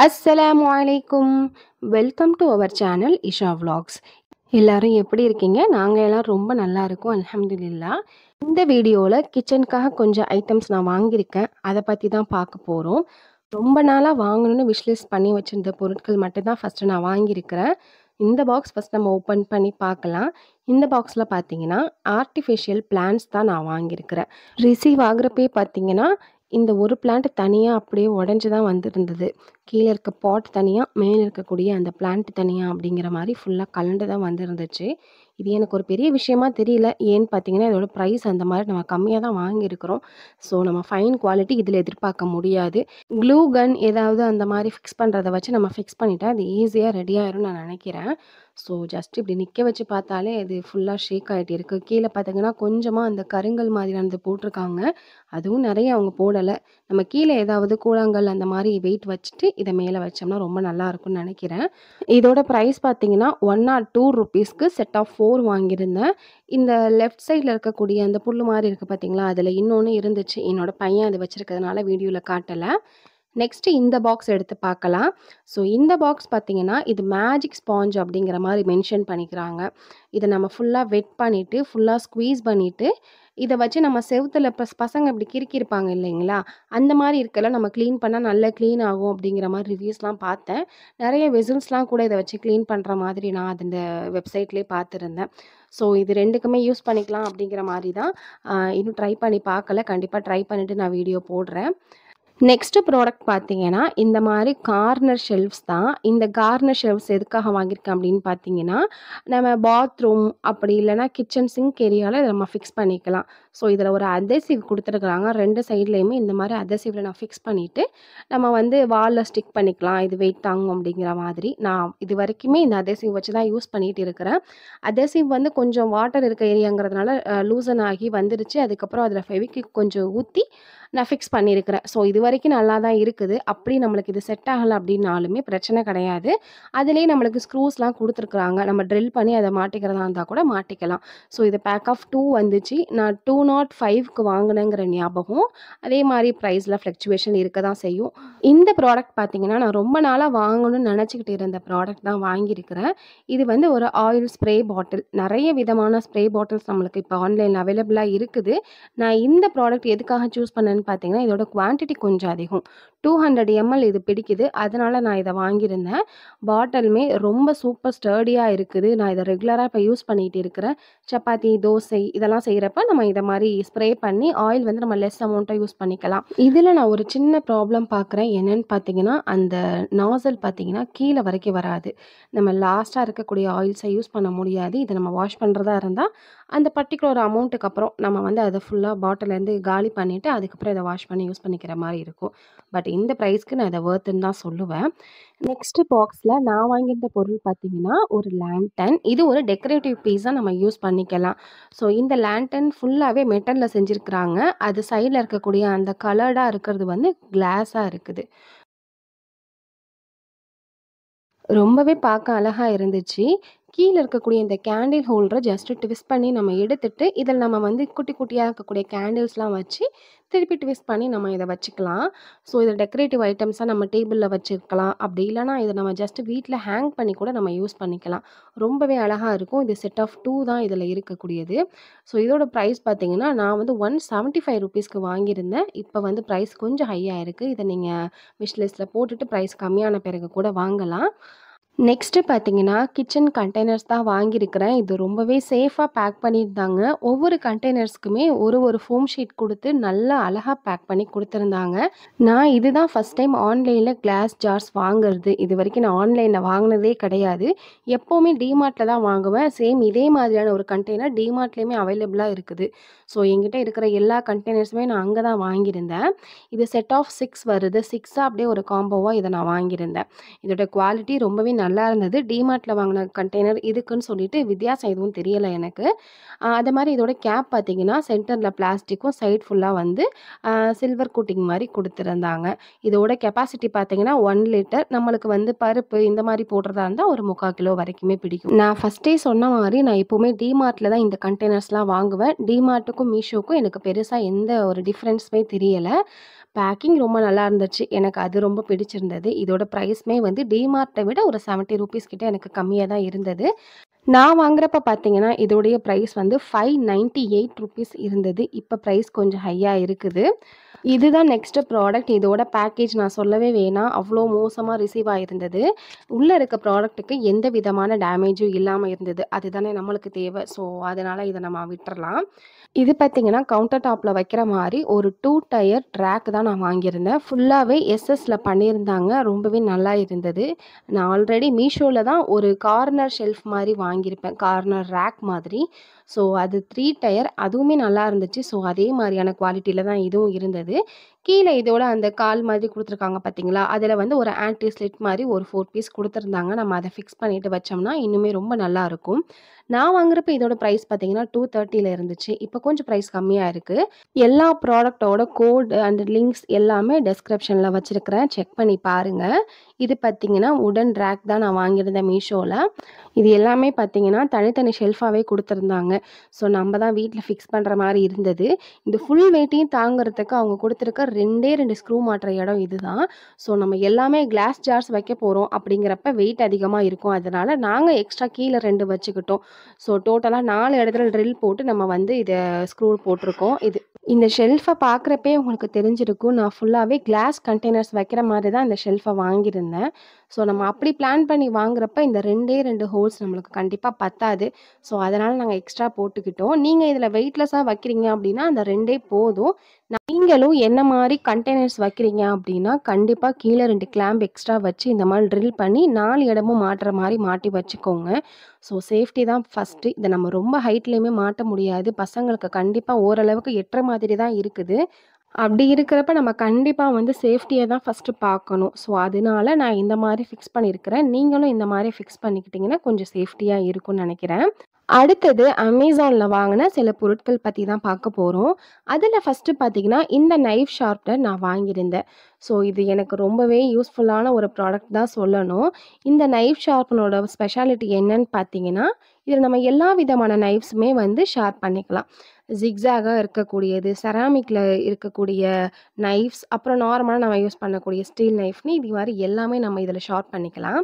அஸ்ஸலாமு அலைக்கும். Welcome to our channel Isha vlogs. எல்லாரும் எப்படி இருக்கீங்க? நாங்கள் எல்லாம் ரொம்ப நல்லா இருக்கோம், அல்ஹம்துலில்லாஹ். இந்த வீடியோவில் கிச்சனுக்காக கொஞ்சம் ஐட்டம்ஸ் நான் வாங்கியிருக்கேன். அதை பற்றி தான் பார்க்க போகிறோம். ரொம்ப நாளாக வாங்கணும்னு விஷ்லிஸ்ட் பண்ணி வச்சுருந்த பொருட்கள் மட்டும்தான் ஃபஸ்ட்டு நான் வாங்கியிருக்கிறேன். இந்த பாக்ஸ் ஃபஸ்ட் நம்ம ஓப்பன் பண்ணி பார்க்கலாம். இந்த பாக்ஸில் பார்த்தீங்கன்னா ஆர்டிஃபிஷியல் பிளான்ட்ஸ் தான் நான் வாங்கியிருக்கிறேன். ரிசீவ் ஆகுறப்பே பார்த்தீங்கன்னா இந்த ஒரு பிளான்ட் தனியாக அப்படியே உடஞ்சி தான் வந்துருந்தது. கீழே இருக்க பாட் தனியாக, மேலே இருக்கக்கூடிய அந்த பிளான்ட் தனியாக அப்படிங்கிற மாதிரி ஃபுல்லாக கலண்டு தான் வந்துருந்துச்சு. இது எனக்கு ஒரு பெரிய விஷயமா தெரியல. ஏன்னு பார்த்தீங்கன்னா இதோட ப்ரைஸ் அந்த மாதிரி நம்ம கம்மியாக தான் வாங்கியிருக்கிறோம். ஸோ நம்ம ஃபைன் குவாலிட்டி இதில் எதிர்பார்க்க முடியாது. க்ளூ கன் ஏதாவது அந்த மாதிரி ஃபிக்ஸ் பண்ணுறதை வச்சு நம்ம ஃபிக்ஸ் பண்ணிட்டா அது ஈஸியாக ரெடி ஆயிரும்னு நான் நினைக்கிறேன். ஸோ ஜஸ்ட் இப்படி நிற்க வச்சு பார்த்தாலே அது ஃபுல்லாக ஷேக் ஆகிட்டு இருக்குது. கீழே பார்த்தீங்கன்னா கொஞ்சமாக அந்த கருங்கல் மாதிரியானது போட்டிருக்காங்க. அதுவும் நிறைய அவங்க போடலை. நம்ம கீழே ஏதாவது கூழாங்கல் அந்த மாதிரி வெயிட் வச்சுட்டு இதை மேலே வச்சோம்னா ரொம்ப நல்லா இருக்கும்னு நினைக்கிறேன். இதோட ப்ரைஸ் பார்த்தீங்கன்னா 102 ருபீஸ்க்கு செட் ஆஃப் 4 வாங்கியிருந்தேன். இந்த லெஃப்ட் சைடில் இருக்கக்கூடிய அந்த புல் மாதிரி இருக்குது பார்த்தீங்களா, அதில் இன்னொன்று இருந்துச்சு. என்னோட பையன் அது வச்சுருக்கிறதுனால வீடியோவில் காட்டலை. நெக்ஸ்ட்டு இந்த பாக்ஸ் எடுத்து பார்க்கலாம். ஸோ இந்த பாக்ஸ் பார்த்தீங்கன்னா இது மேஜிக் ஸ்பாஞ்ச் அப்படிங்கிற மாதிரி மென்ஷன் பண்ணிக்கிறாங்க. இதை நம்ம ஃபுல்லாக வெட் பண்ணிவிட்டு ஃபுல்லாக ஸ்குவீஸ் பண்ணிவிட்டு இதை வச்சு நம்ம செவுத்தில் பசங்க இப்படி கிறுக்கியிருப்பாங்க இல்லைங்களா, அந்த மாதிரி இருக்கல நம்ம க்ளீன் பண்ணால் நல்லா க்ளீன் ஆகும் அப்படிங்கிற மாதிரி ரிவ்யூஸ்லாம் பார்த்தேன். நிறைய வெசல்ஸ்லாம் கூட இதை வச்சு க்ளீன் பண்ணுற மாதிரி நான் அது இந்த வெப்சைட்லேயே பார்த்துருந்தேன். ஸோ இது ரெண்டுக்குமே யூஸ் பண்ணிக்கலாம் அப்படிங்கிற மாதிரி தான். இன்னும் ட்ரை பண்ணி பார்க்கல. கண்டிப்பாக ட்ரை பண்ணிவிட்டு நான் வீடியோ போடுறேன். நெக்ஸ்ட்டு ப்ராடக்ட் பார்த்தீங்கன்னா இந்த மாதிரி கார்னர் ஷெல்ஃப்ஸ் தான். இந்த கார்னர் ஷெல்ஃப்ஸ் எதுக்காக வாங்கியிருக்கேன் அப்படின்னு பார்த்தீங்கன்னா, நம்ம பாத்ரூம் அப்படி இல்லைனா கிச்சன் சிங்க் ஏரியாவில் இதை நம்ம ஃபிக்ஸ் பண்ணிக்கலாம். ஸோ இதில் ஒரு அதேசிவ் கொடுத்துருக்குறாங்க. 2 சைட்லேயுமே இந்த மாதிரி அதேசிவில் நான் ஃபிக்ஸ் பண்ணிவிட்டு நம்ம வந்து வாலில் ஸ்டிக் பண்ணிக்கலாம். இது வெயிட் தாங்கும் அப்படிங்கிற மாதிரி. நான் இது வரைக்குமே இந்த அதேசிவ் வச்சு தான் யூஸ் பண்ணிகிட்டு இருக்கிறேன். அதேசிவ் வந்து கொஞ்சம் வாட்டர் இருக்க ஏரியாங்கிறதுனால லூசன் ஆகி வந்துருச்சு. அதுக்கப்புறம் அதில் ஃபெவிக்விக் கொஞ்சம் ஊற்றி நான் ஃபிக்ஸ் பண்ணியிருக்கிறேன். ஸோ இது வரைக்கும் நல்லா தான் இருக்குது. அப்படி நம்மளுக்கு இது செட் ஆகலை அப்படின்னாலுமே பிரச்சனை கிடையாது. அதிலேயே நம்மளுக்கு ஸ்க்ரூஸ்லாம் கொடுத்துருக்குறாங்க. நம்ம ட்ரில் பண்ணி அதை மாட்டிக்கிறதா இருந்தால் கூட மாட்டிக்கலாம். ஸோ இது பேக் ஆஃப் 2 வந்துச்சு. நான் 205க்கு வாங்கினேங்கிற ஞாபகம். அதே மாதிரி ப்ரைஸில் ஃப்ளக்சுவேஷன் இருக்க தான் செய்யும். இந்த ப்ராடக்ட் பார்த்தீங்கன்னா நான் ரொம்ப நாளாக வாங்கணும்னு நினச்சிக்கிட்டு இருந்த ப்ராடக்ட் தான் வாங்கியிருக்கிறேன். இது வந்து ஒரு ஆயில் ஸ்ப்ரே பாட்டில். நிறைய விதமான ஸ்ப்ரே பாட்டில்ஸ் நம்மளுக்கு இப்போ ஆன்லைனில் அவைலபிளாக இருக்குது. நான் இந்த ப்ராடக்ட் எதுக்காக சூஸ் பண்ணேன்னு பார்த்தீங்கன்னா இதோட குவான்டிட்டி கொஞ்சம் அதிகம். 200 ml இது பிடிக்குது. அதனால் நான் இதை வாங்கியிருந்தேன். பாட்டிலுமே ரொம்ப சூப்பர் ஸ்டர்டியாக இருக்குது. நான் இதை ரெகுலராக இப்போ யூஸ் பண்ணிகிட்டு இருக்கிறேன். சப்பாத்தி, தோசை இதெல்லாம் செய்கிறப்ப நம்ம இதை மாதிரி ஸ்ப்ரே பண்ணி ஆயில் வந்து நம்ம லெஸ் அமௌண்ட்டாக யூஸ் பண்ணிக்கலாம். இதில் நான் ஒரு சின்ன ப்ராப்ளம் பார்க்குறேன். என்னென்னு பார்த்தீங்கன்னா அந்த நாசல் பார்த்தீங்கன்னா கீழே வரைக்கும் வராது. நம்ம லாஸ்ட்டாக இருக்கக்கூடிய ஆயில்ஸை யூஸ் பண்ண முடியாது. இதை நம்ம வாஷ் பண்ணுறதா இருந்தால் அந்த பர்டிகுலர் அமௌண்ட்டுக்கு அப்புறம் நம்ம வந்து அதை ஃபுல்லாக பாட்டிலேருந்து காலி பண்ணிவிட்டு அதுக்கப்புறம் இதை வாஷ் பண்ணி யூஸ் பண்ணிக்கிற மாதிரி இருக்கும். பட் இந்த ப்ரைஸ்க்கு நான் இதை வர்த்துன்னு தான் சொல்லுவேன். நெக்ஸ்ட்டு பாக்ஸில் நான் வாங்கியிருந்த பொருள் பார்த்தீங்கன்னா ஒரு லேண்டன். இது ஒரு டெக்கரேட்டிவ் பீஸாக நம்ம யூஸ் பண்ணிக்கலாம். ஸோ இந்த லேண்டன் ஃபுல்லாகவே மெட்டலில் செஞ்சுருக்குறாங்க. அது சைடில் இருக்கக்கூடிய அந்த கலர்டாக இருக்கிறது வந்து கிளாஸாக இருக்குது. ரொம்பவே பார்க்க அழகா இருந்துச்சு. கீழ இருக்கக்கூடிய இந்த கேண்டில் ஹோல்டர ஜஸ்ட் ட்விஸ்ட் பண்ணி நம்ம எடுத்துட்டு, இதில் நம்ம வந்து குட்டி குட்டியா இருக்கக்கூடிய கேண்டில்ஸ்லாம் வச்சு, திருப்பி ட்விஸ்ட் பண்ணி நம்ம இத வச்சுக்கலாம். ஸோ இத டெக்கரேட்டிவ் ஐட்டம்ஸா நம்ம டேபிள்ல வச்சுக்கலாம். அப்படி இல்லன்னா இத நம்ம ஜஸ்ட் வீட்ல ஹேங் பண்ணி கூட நம்ம யூஸ் பண்ணிக்கலாம். ரொம்பவே அழகா இருக்கும். இது செட் ஆஃப் 2 தான் இதில இருக்கக்கூடியது. ஸோ இதோட ப்ரைஸ் பார்த்தீங்கன்னா, நான் வந்து 175 ருப்பீஸ்க்கு வாங்கியிருந்தேன். இப்ப வந்து ப்ரைஸ் கொஞ்சம் ஹையா இருக்கு. இத நீங்க விஷ் லிஸ்ட்ல போட்டுட்டு ப்ரைஸ் கம்மியான பிறகு கூட வாங்கலாம். நெக்ஸ்ட்டு பார்த்தீங்கன்னா, கிச்சன் கண்டெய்னர்ஸ் தான் வாங்கியிருக்கிறேன். இது ரொம்பவே சேஃபா பேக் பண்ணியிருந்தாங்க. ஒவ்வொரு கண்டெய்னர்ஸ்க்குமே ஒரு ஃபோம் ஷீட் குடுத்து நல்லா அழகா பேக் பண்ணி குடுத்துருந்தாங்க. நான் இதுதான் ஃபர்ஸ்ட் டைம் ஆன்லைன்ல கிளாஸ் ஜார்ஸ் வாங்குறது. இதுவரைக்கும் நான் ஆன்லைன்ல வாங்குனதே கிடையாது. எப்பவுமே டிமார்ட்ல தான் வாங்குவேன். சேம் இதே மாதிரியான ஒரு கண்டெய்னர் டிமார்ட்லயுமே அவைலபிளா இருக்குது. ஸோ என்கிட்ட இருக்கிற எல்லா கண்டெய்னர்ஸுமே நான் அங்க தான் வாங்கியிருந்தேன். இது செட் ஆஃப் 6 வருது. 6ஆ அப்படியே ஒரு காம்போவா இத நான் வாங்கியிருந்தேன். இதோட குவாலிட்டி ரொம்பவே நல்லா இருந்தது. டிமார்ட்ல வாங்குன கண்டெய்னர் இதுக்குன்னு சொல்லிட்டு வித்தியாசம் எதுவும் தெரியல எனக்கு. அது மாரி இதோட கேப் பார்த்தீங்கன்னா, சென்டர்ல பிளாஸ்டிக்கும், சைட் ஃபுல்லா வந்து சில்வர் கோட்டிங் மாரி குடுத்துருந்தாங்க. இதோட கெப்பாசிட்டி பார்த்தீங்கன்னா, 1 லிட்டர். நம்மளுக்கு வந்து பருப்பு இந்த மாரி போடுறதா இருந்தா ஒரு 3/4 கிலோ வரைக்குமே பிடிக்கும். நான் ஃபர்ஸ்ட்டே சொன்ன மாரி நான் எப்பவுமே டிமார்ட்ல தான் இந்த கண்டெய்னர்ஸ்லாம் வாங்குவேன். டிமார்ட்டுக்கும், மீஷோக்கும் எனக்கு பெருசா எந்த ஒரு டிஃபரன்ஸுமே தெரியல. பேக்கிங் ரொம்ப நல்லா இருந்துச்சு. எனக்கு அது ரொம்ப பிடிச்சிருந்தது. இதோட பிரைஸுமே வந்து டிமார்ட்ட விட ஒரு ₹70 கிட்ட எனக்கு கம்மியா தான் இருந்தது. நான் வாங்குறப்ப பார்த்தீங்கன்னா, இதோடைய பிரைஸ் வந்து ₹598 இருந்தது. இப்ப பிரைஸ் கொஞ்சம் ஹையா இருக்குது. இதுதான் நெக்ஸ்ட் ப்ராடக்ட். இதோட பேக்கேஜ் நான் சொல்லவே வேணாம். அவ்ளோ மோசமா ரிசீவ் ஆயிருந்தது. உள்ள இருக்க ப்ராடக்ட்டுக்கு எந்த விதமான டேமேஜும் இல்லாம இருந்தது. அதுதானே நம்மளுக்கு தேவை. ஸோ, அதனால இத நம்ம விட்டுறலாம். இது பார்த்தீங்கன்னா, கவுண்டர் டாப்ல வைக்கிற மாரி ஒரு 2 டயர் ரேக் தான் நான் வாங்கியிருந்தேன். ஃபுல்லாவே எஸ்எஸ்ல பண்ணியிருந்தாங்க. ரொம்பவே நல்லா இருந்தது. நான் ஆல்ரெடி மீஷோல தான் ஒரு கார்னர் ஷெல்ஃப் மாரி வாங்கியிருப்பேன். கார்னர் ரேக் மாதிரி. ஸோ, அது 3 டயர் அதுவுமே நல்லா இருந்துச்சு. ஸோ, அதே மாரியான குவாலிட்டில தான் இதுவும் இருந்தது. கீழ இதோட அந்த கால் மாதிரி குடுத்துருக்காங்க பார்த்தீங்களா? அதில வந்து ஒரு ஆன்டி ஸ்லிட் மாரி ஒரு 4 பீஸ் குடுத்துருந்தாங்க. நம்ம அத ஃபிக்ஸ் பண்ணிட்டு வச்சோம்னா, இன்னுமே ரொம்ப நல்லாருக்கும். நான் வாங்குறப்ப இதோட பிரைஸ் பார்த்தீங்கன்னா, 230ல இருந்துச்சு. இப்ப கொஞ்சம் பிரைஸ் கம்மியா இருக்கு. எல்லா ப்ராடக்ட்டோட கோட் அண்ட் லிங்க்ஸ் எல்லாமே டிஸ்கிரிப்ஷன்ல வச்சிருக்கிறேன். செக் பண்ணி பாருங்க. இது பார்த்தீங்கன்னா, வுடன் ரேக் தான் நான் வாங்கியிருந்தேன் மீஷோல. இது எல்லாமே பார்த்தீங்கன்னா, தனித்தனி ஷெல்ஃபாவே குடுத்துருந்தாங்க. ஸோ, நம்ம தான் வீட்ல ஃபிக்ஸ் பண்ற மாரி இருந்தது. இந்த ஃபுல் வெயிட்டையும் தாங்குறதுக்கு அவங்க குடுத்துருக்க 2 ஸ்க்ரூ மாட்டுற இடம் இதுதான். ஸோ, நம்ம எல்லாமே கிளாஸ் ஜார்ஸ் வைக்க போறோம் அப்படிங்கிறப்ப வெயிட் அதிகமா இருக்கும். அதனால நாங்க எக்ஸ்ட்ரா கீழ 2 வச்சுக்கிட்டோம். ஸோ, டோட்டலா 4 இடத்துல ட்ரில் போட்டு நம்ம வந்து இத ஸ்க்ரூ போட்டிருக்கோம். இந்த ஷெல்ஃப பார்க்குறப்பயே உங்களுக்கு தெரிஞ்சிருக்கும். நான் ஃபுல்லாவே கிளாஸ் கண்டெய்னர்ஸ் வைக்கிற மாரி தான் இந்த ஷெல்ஃப வாங்கியிருந்தேன். ஸோ, நம்ம அப்படி பிளான் பண்ணி வாங்குறப்ப இந்த 2 ஹோல்ஸ் நம்மளுக்கு கண்டிப்பா பத்தாது. ஸோ, அதனால நாங்க எக்ஸ்ட்ரா போட்டுக்கிட்டோம். நீங்க இதில வெயிட்லெஸ்ஸா வைக்கிறீங்க அப்படின்னா, அந்த 2 போதும். நீங்களும் என்ன மாரி கண்டெய்னர்ஸ் வைக்கிறீங்க அப்படின்னா, கண்டிப்பா கீழ 2 கிளாம்ப் எக்ஸ்ட்ரா வச்சு இந்த மாரி ட்ரில் பண்ணி 4 இடமும் மாட்டுற மாரி மாட்டி வச்சுக்கோங்க. ஸோ, சேஃப்டி தான் ஃபர்ஸ்ட்டு. இத நம்ம ரொம்ப ஹைட்லயுமே மாட்ட முடியாது. பசங்களுக்கு கண்டிப்பா ஓரளவுக்கு எட்டுற மாதிரி தான் இருக்குது. அப்படி இருக்கிறப்ப நம்ம கண்டிப்பா வந்து சேஃப்டிய தான் ஃபர்ஸ்ட்டு பார்க்கணும். ஸோ, அதனால நான் இந்த மாரி ஃபிக்ஸ் பண்ணியிருக்கிறேன். நீங்களும் இந்த மாரி ஃபிக்ஸ் பண்ணிக்கிட்டீங்கன்னா, கொஞ்சம் சேஃப்டியா இருக்கும்னு நெனைக்கிறேன். அடுத்தது அமேசான்ல வாங்குன சில பொருட்கள் பத்தி தான் பார்க்க போறோம். அதில ஃபர்ஸ்ட்டு பார்த்தீங்கன்னா, இந்த நைஃப் ஷார்ப்னர் நான் வாங்கியிருந்தேன். ஸோ, இது எனக்கு ரொம்பவே யூஸ்ஃபுல்லான ஒரு ப்ராடக்ட் தான் சொல்லணும். இந்த நைஃப் ஷார்ப்பனரோட ஸ்பெஷாலிட்டி என்னன்னு பார்த்தீங்கன்னா, இதில நம்ம எல்லா விதமான நைஃப்ஸுமே வந்து ஷார்ப் பண்ணிக்கலாம். ஜிக்ஸாகா இருக்கக்கூடியது, செராமிக்ல இருக்கக்கூடிய நைஃப்ஸ், அப்புறம் நார்மலா நம்ம யூஸ் பண்ணக்கூடிய ஸ்டீல் நைஃப்னு இது மாரி எல்லாமே நம்ம இதில ஷார்ப் பண்ணிக்கலாம்.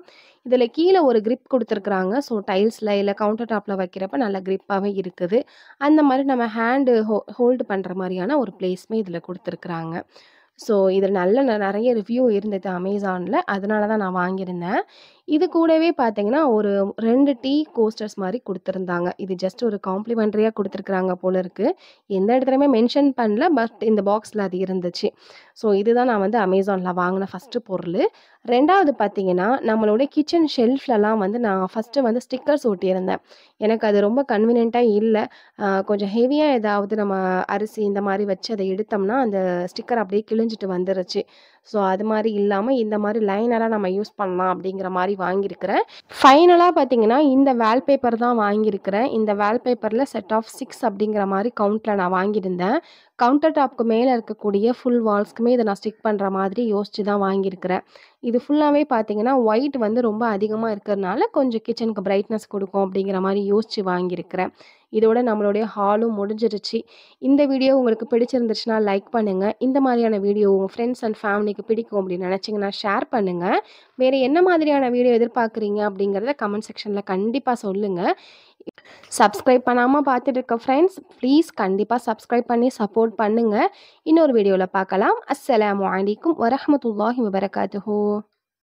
இதில கீழ ஒரு கிரிப் குடுத்துருக்காங்க. ஸோ, டைல்ஸ்ல இல்ல கவுண்டர் டாப்ல வைக்கிறப்ப நல்ல கிரிப்பாவே இருக்குது. அந்த மாரி நம்ம ஹேண்டு ஹோல்டு பண்ற மாரியான ஒரு பிளேஸுமே இதில குடுத்துருக்காங்க. ஸோ, இதில நெறைய ரிவ்யூ இருந்தது அமேசான்ல. அதனால தான் நான் வாங்கியிருந்தேன். இது கூடவே பார்த்தீங்கன்னா, ஒரு 2 டீ கோஸ்டர்ஸ் மாரி குடுத்துருந்தாங்க. இது ஜஸ்ட் ஒரு காம்ப்ளிமென்டரியா குடுத்துருக்காங்க போல இருக்கு. எந்த இடத்துலயுமே மென்ஷன் பண்ணல. பட் இந்த பாக்ஸ்ல அது இருந்துச்சு. ஸோ, இதுதான் நான் வந்து அமேசான்ல வாங்குன ஃபர்ஸ்ட்டு பொருளு. 2வது பார்த்தீங்கன்னா, நம்மளுடைய கிச்சன் ஷெல்ஃப்லலாம் வந்து நான் ஃபர்ஸ்ட்டு வந்து ஸ்டிக்கர்ஸ் ஒட்டியிருந்தேன். எனக்கு அது ரொம்ப கன்வீனியன்ட்டா இல்ல. கொஞ்சம் ஹெவியா ஏதாவது நம்ம அரிசி இந்த மாரி வச்சு அத எடுத்தோம்னா, அந்த ஸ்டிக்கர் அப்படியே கிழிஞ்சிட்டு வந்துருச்சு. ஸோ, அது மாரி இல்லாம இந்த மாரி லைனரா நம்ம யூஸ் பண்ணலாம் அப்படிங்கிற மாரி வாங்கியிருக்கிறேன். ஃபைனலா பார்த்தீங்கன்னா, இந்த வால்பேப்பர் தான் வாங்கியிருக்கிறேன். இந்த வால்பேப்பர்ல செட் ஆஃப் 6 அப்படிங்கிற மாரி கவுண்ட்ல நான் வாங்கியிருந்தேன். கவுண்டர் டாப்க்கு மேல இருக்கக்கூடிய ஃபுல் வால்ஸ்க்குமே இத நான் ஸ்டிக் பண்ற மாதிரி யோசிச்சு தான் வாங்கியிருக்கிறேன். இது ஃபுல்லாவே பார்த்தீங்கன்னா, ஒயிட் வந்து ரொம்ப அதிகமா இருக்கிறனால கொஞ்சம் கிச்சனுக்கு பிரைட்னஸ் குடுக்கும் அப்படிங்கிற மாரி யோசிச்சு வாங்கியிருக்கிறேன். இதோட நம்மளுடைய ஹாலும் முடிஞ்சிருச்சு. இந்த வீடியோ உங்களுக்கு பிடிச்சிருந்துச்சுன்னா லைக் பண்ணுங்க. இந்த மாதிரியான வீடியோ உங்க ஃப்ரெண்ட்ஸ் அண்ட் ஃபேமிலிக்கு பிடிக்கும் அப்படின்னு நினைச்சீங்கன்னா ஷேர் பண்ணுங்க. வேற என்ன மாதிரியான வீடியோ எதிர்பார்க்குறீங்க அப்படிங்கிறத கமெண்ட் செக்ஷன்ல கண்டிப்பா சொல்லுங்க. சப்ஸ்கிரைப் பண்ணாம பார்த்துட்டு இருக்க ஃப்ரெண்ட்ஸ், ப்ளீஸ் கண்டிப்பா சப்ஸ்கிரைப் பண்ணி சப்போர்ட் பண்ணுங்க. இன்னொரு வீடியோல பார்க்கலாம். அஸ்ஸலாமு அலைக்கும் வரஹ்மத்துல்லாஹி வபரகாத்துஹு.